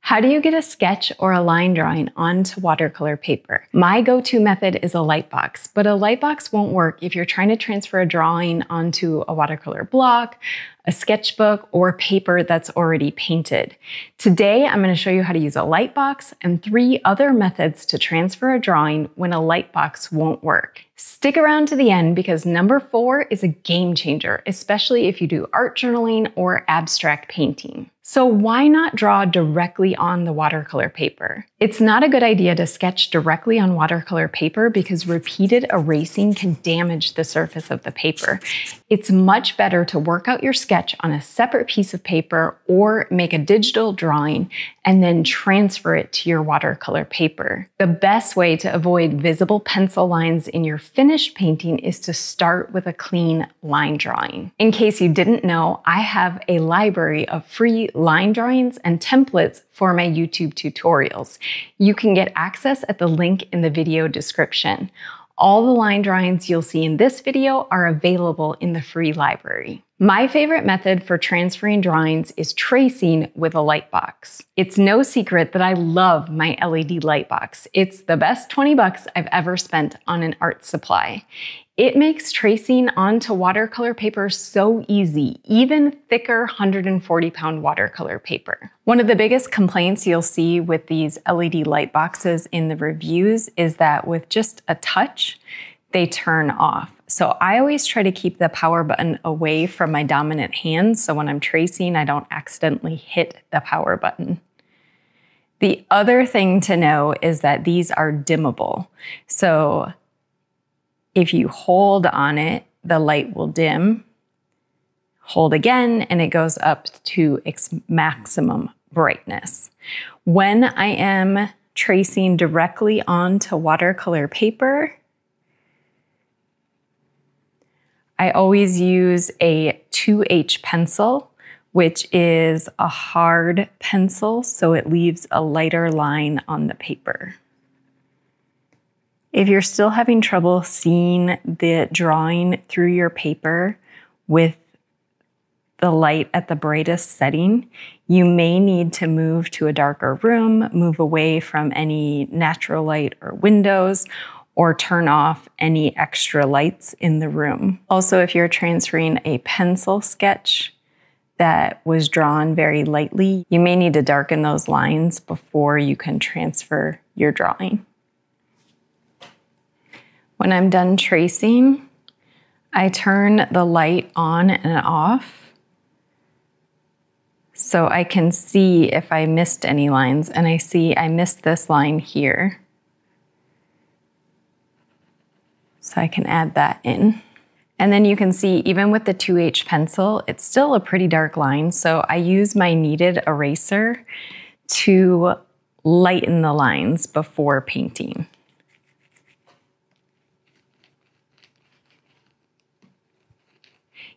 How do you get a sketch or a line drawing onto watercolor paper? My go-to method is a Lightbox, but a Lightbox won't work if you're trying to transfer a drawing onto a watercolor block, a sketchbook, or paper that's already painted. Today, I'm going to show you how to use a Lightbox and 3 other methods to transfer a drawing when a Lightbox won't work. Stick around to the end because number 4 is a game changer, especially if you do art journaling or abstract painting. So why not draw directly on the watercolor paper? It's not a good idea to sketch directly on watercolor paper because repeated erasing can damage the surface of the paper. It's much better to work out your sketch on a separate piece of paper or make a digital drawing and then transfer it to your watercolor paper. The best way to avoid visible pencil lines in your finished painting is to start with a clean line drawing. In case you didn't know, I have a library of free line drawings and templates for my YouTube tutorials. You can get access at the link in the video description. All the line drawings you'll see in this video are available in the free library. My favorite method for transferring drawings is tracing with a Lightbox. It's no secret that I love my LED Lightbox. It's the best 20 bucks I've ever spent on an art supply. It makes tracing onto watercolor paper so easy, even thicker 140-pound watercolor paper. One of the biggest complaints you'll see with these LED light boxes in the reviews is that with just a touch, they turn off. So I always try to keep the power button away from my dominant hand, so when I'm tracing, I don't accidentally hit the power button. The other thing to know is that these are dimmable. So if you hold on it, the light will dim. Hold again, and it goes up to its maximum brightness. When I am tracing directly onto watercolor paper, I always use a 2H pencil, which is a hard pencil, so it leaves a lighter line on the paper. If you're still having trouble seeing the drawing through your paper with the light at the brightest setting, you may need to move to a darker room, move away from any natural light or windows, or turn off any extra lights in the room. Also, if you're transferring a pencil sketch that was drawn very lightly, you may need to darken those lines before you can transfer your drawing. When I'm done tracing, I turn the light on and off so I can see if I missed any lines, and I see I missed this line here. So I can add that in. And then you can see even with the 2H pencil, it's still a pretty dark line, so I use my kneaded eraser to lighten the lines before painting.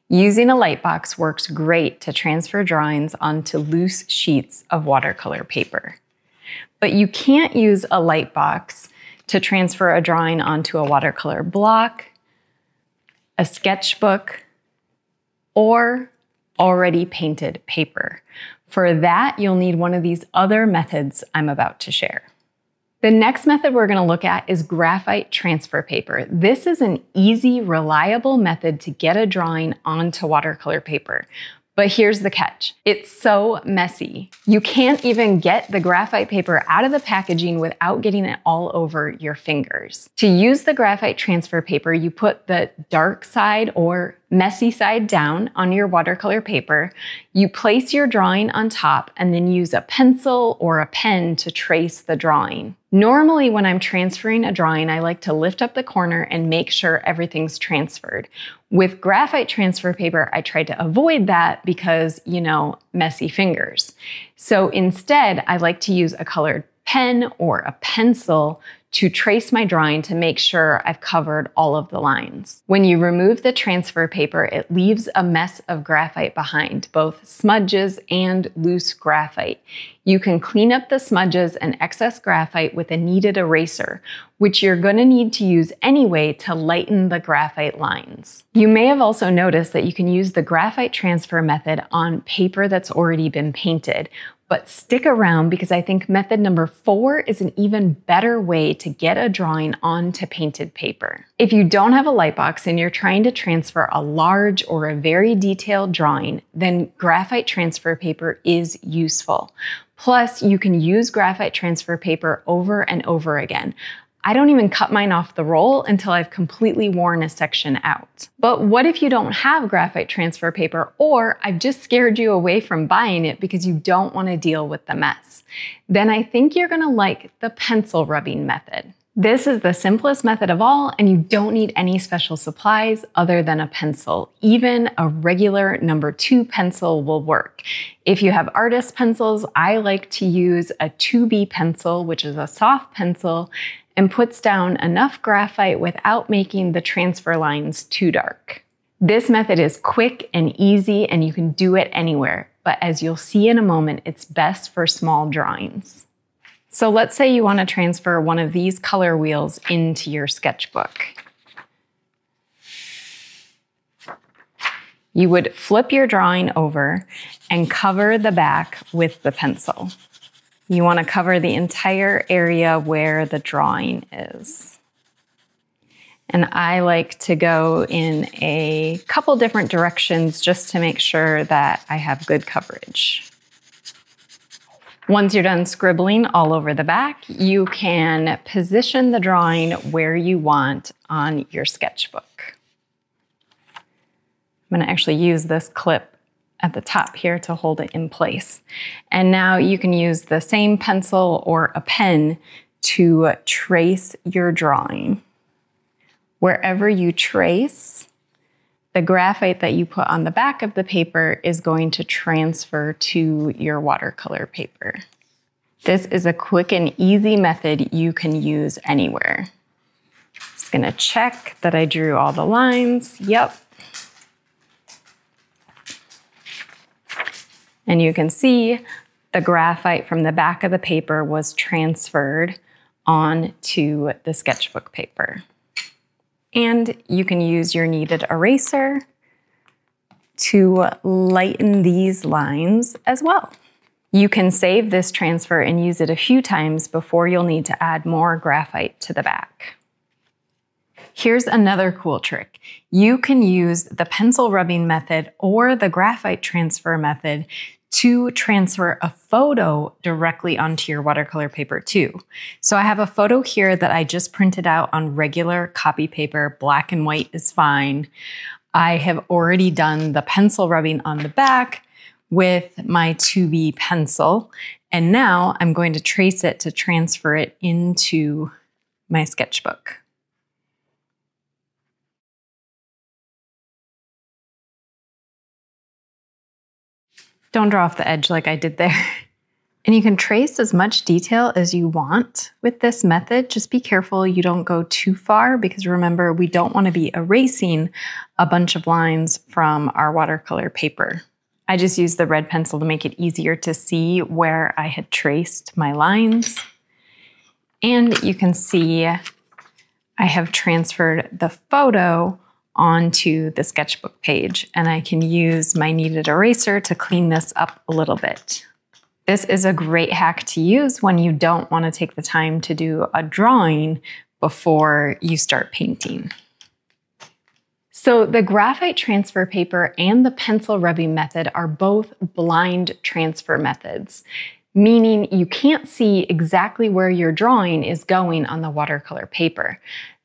Using a Lightbox works great to transfer drawings onto loose sheets of watercolor paper. But you can't use a Lightbox to transfer a drawing onto a watercolor block, a sketchbook, or already painted paper. For that, you'll need one of these other methods I'm about to share. The next method we're going to look at is graphite transfer paper. This is an easy, reliable method to get a drawing onto watercolor paper. But here's the catch. It's so messy. You can't even get the graphite paper out of the packaging without getting it all over your fingers. To use the graphite transfer paper, you put the dark side or messy side down on your watercolor paper. You place your drawing on top and then use a pencil or a pen to trace the drawing. Normally, when I'm transferring a drawing, I like to lift up the corner and make sure everything's transferred. With graphite transfer paper, I try to avoid that because, messy fingers. So instead, I like to use a colored pen or a pencil to trace my drawing to make sure I've covered all of the lines. When you remove the transfer paper, it leaves a mess of graphite behind, both smudges and loose graphite. You can clean up the smudges and excess graphite with a kneaded eraser, which you're going to need to use anyway to lighten the graphite lines. You may have also noticed that you can use the graphite transfer method on paper that's already been painted, But stick around because I think method number 4 is an even better way to get a drawing onto painted paper. If you don't have a Lightbox and you're trying to transfer a large or a very detailed drawing, then graphite transfer paper is useful. Plus, you can use graphite transfer paper over and over again. I don't even cut mine off the roll until I've completely worn a section out. But what if you don't have graphite transfer paper, or I've just scared you away from buying it because you don't want to deal with the mess? Then I think you're going to like the pencil rubbing method. This is the simplest method of all, and you don't need any special supplies other than a pencil. Even a regular number 2 pencil will work. If you have artist pencils, I like to use a 2B pencil, which is a soft pencil, and puts down enough graphite without making the transfer lines too dark. This method is quick and easy, and you can do it anywhere, but as you'll see in a moment, it's best for small drawings. So let's say you want to transfer one of these color wheels into your sketchbook. You would flip your drawing over and cover the back with the pencil. You want to cover the entire area where the drawing is. And I like to go in a couple different directions just to make sure that I have good coverage. Once you're done scribbling all over the back, you can position the drawing where you want on your sketchbook. I'm going to actually use this clip at the top here to hold it in place. And now you can use the same pencil or a pen to trace your drawing. Wherever you trace, the graphite that you put on the back of the paper is going to transfer to your watercolor paper. This is a quick and easy method you can use anywhere. Just gonna check that I drew all the lines. Yep. And you can see the graphite from the back of the paper was transferred onto the sketchbook paper. And you can use your kneaded eraser to lighten these lines as well. You can save this transfer and use it a few times before you'll need to add more graphite to the back. Here's another cool trick. You can use the pencil rubbing method or the graphite transfer method to transfer a photo directly onto your watercolor paper too. So I have a photo here that I just printed out on regular copy paper. Black and white is fine. I have already done the pencil rubbing on the back with my 2B pencil, and now I'm going to trace it to transfer it into my sketchbook. Don't draw off the edge like I did there. And you can trace as much detail as you want with this method. Just be careful you don't go too far, because remember, we don't want to be erasing a bunch of lines from our watercolor paper. I just used the red pencil to make it easier to see where I had traced my lines. And you can see I have transferred the photo onto the sketchbook page, and I can use my kneaded eraser to clean this up a little bit. This is a great hack to use when you don't want to take the time to do a drawing before you start painting. So the graphite transfer paper and the pencil rubbing method are both blind transfer methods, meaning you can't see exactly where your drawing is going on the watercolor paper.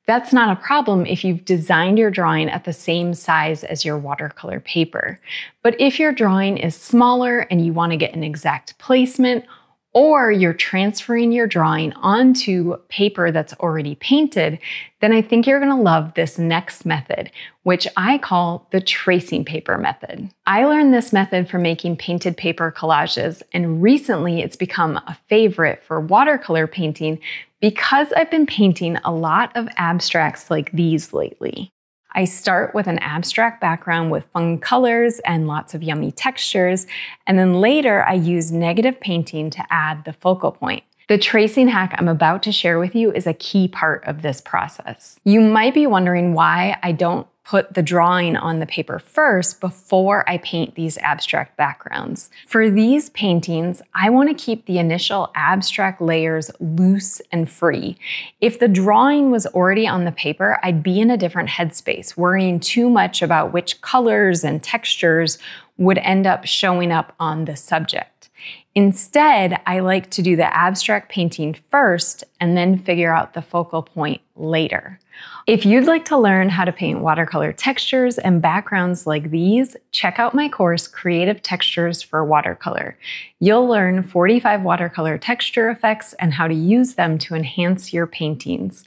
That's not a problem if you've designed your drawing at the same size as your watercolor paper. But if your drawing is smaller and you want to get an exact placement, or you're transferring your drawing onto paper that's already painted, then I think you're going to love this next method, which I call the tracing paper method. I learned this method from making painted paper collages, and recently it's become a favorite for watercolor painting because I've been painting a lot of abstracts like these lately. I start with an abstract background with fun colors and lots of yummy textures, and then later I use negative painting to add the focal point. The tracing hack I'm about to share with you is a key part of this process. You might be wondering why I don't put the drawing on the paper first before I paint these abstract backgrounds. For these paintings, I want to keep the initial abstract layers loose and free. If the drawing was already on the paper, I'd be in a different headspace, worrying too much about which colors and textures would end up showing up on the subject. Instead, I like to do the abstract painting first and then figure out the focal point later. If you'd like to learn how to paint watercolor textures and backgrounds like these, check out my course, Creative Textures for Watercolor. You'll learn 45 watercolor texture effects and how to use them to enhance your paintings.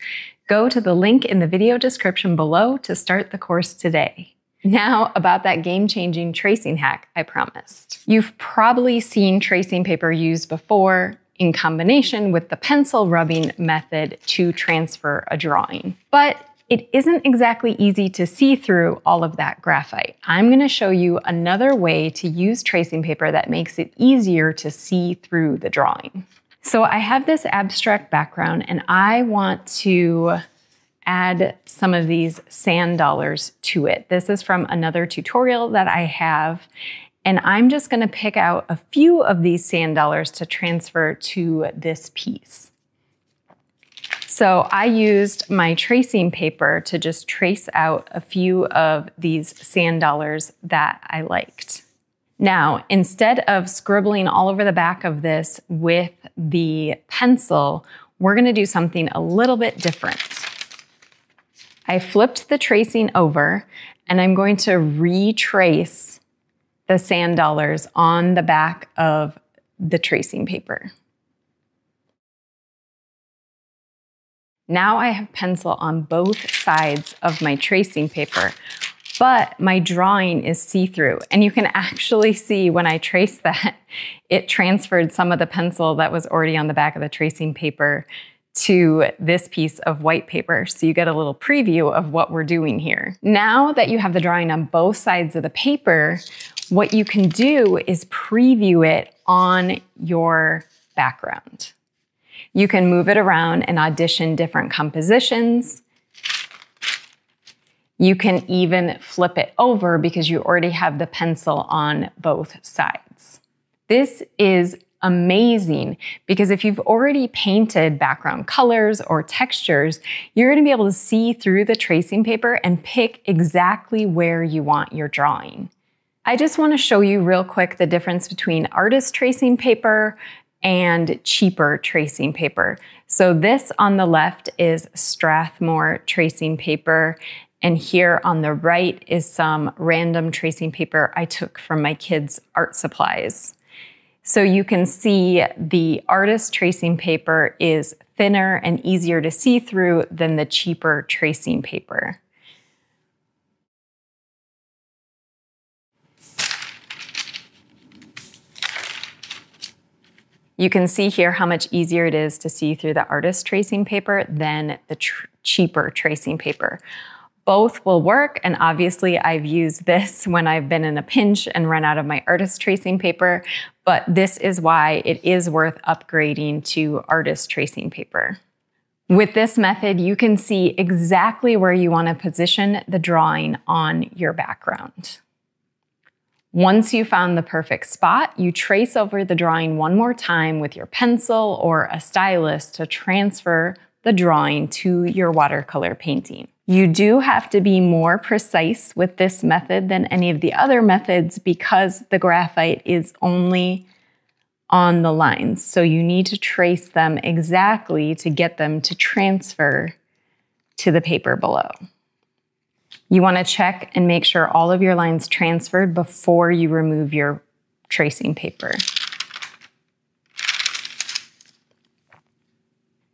Go to the link in the video description below to start the course today. Now about that game-changing tracing hack I promised. You've probably seen tracing paper used before in combination with the pencil rubbing method to transfer a drawing. But it isn't exactly easy to see through all of that graphite. I'm going to show you another way to use tracing paper that makes it easier to see through the drawing. So I have this abstract background and I want to add some of these sand dollars to it. This is from another tutorial that I have, and I'm just going to pick out a few of these sand dollars to transfer to this piece. So I used my tracing paper to just trace out a few of these sand dollars that I liked. Now, instead of scribbling all over the back of this with the pencil, we're going to do something a little bit different. I flipped the tracing over and I'm going to retrace the sand dollars on the back of the tracing paper. Now I have pencil on both sides of my tracing paper, but my drawing is see-through. And you can actually see when I trace that, it transferred some of the pencil that was already on the back of the tracing paper to this piece of white paper, so you get a little preview of what we're doing here. Now that you have the drawing on both sides of the paper, what you can do is preview it on your background. You can move it around and audition different compositions. You can even flip it over because you already have the pencil on both sides. This is amazing because if you've already painted background colors or textures, you're going to be able to see through the tracing paper and pick exactly where you want your drawing. I just want to show you real quick the difference between artist tracing paper and cheaper tracing paper. So this on the left is Strathmore tracing paper, and here on the right is some random tracing paper I took from my kids' art supplies. So you can see the artist tracing paper is thinner and easier to see through than the cheaper tracing paper. You can see here how much easier it is to see through the artist tracing paper than the cheaper tracing paper. Both will work, and obviously I've used this when I've been in a pinch and run out of my artist tracing paper, but this is why it is worth upgrading to artist tracing paper. With this method, you can see exactly where you want to position the drawing on your background. Once you found the perfect spot, you trace over the drawing one more time with your pencil or a stylus to transfer the drawing to your watercolor painting. You do have to be more precise with this method than any of the other methods because the graphite is only on the lines. So you need to trace them exactly to get them to transfer to the paper below. You want to check and make sure all of your lines transferred before you remove your tracing paper.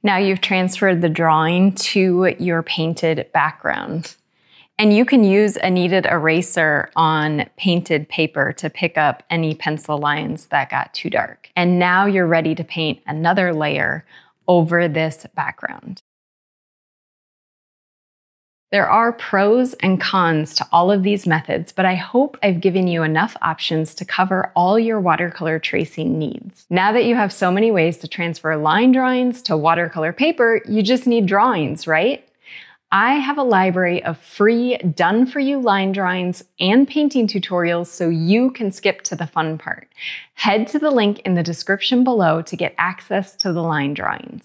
Now you've transferred the drawing to your painted background. And you can use a kneaded eraser on painted paper to pick up any pencil lines that got too dark. And now you're ready to paint another layer over this background. There are pros and cons to all of these methods, but I hope I've given you enough options to cover all your watercolor tracing needs. Now that you have so many ways to transfer line drawings to watercolor paper, you just need drawings, right? I have a library of free, done-for-you line drawings and painting tutorials so you can skip to the fun part. Head to the link in the description below to get access to the line drawings.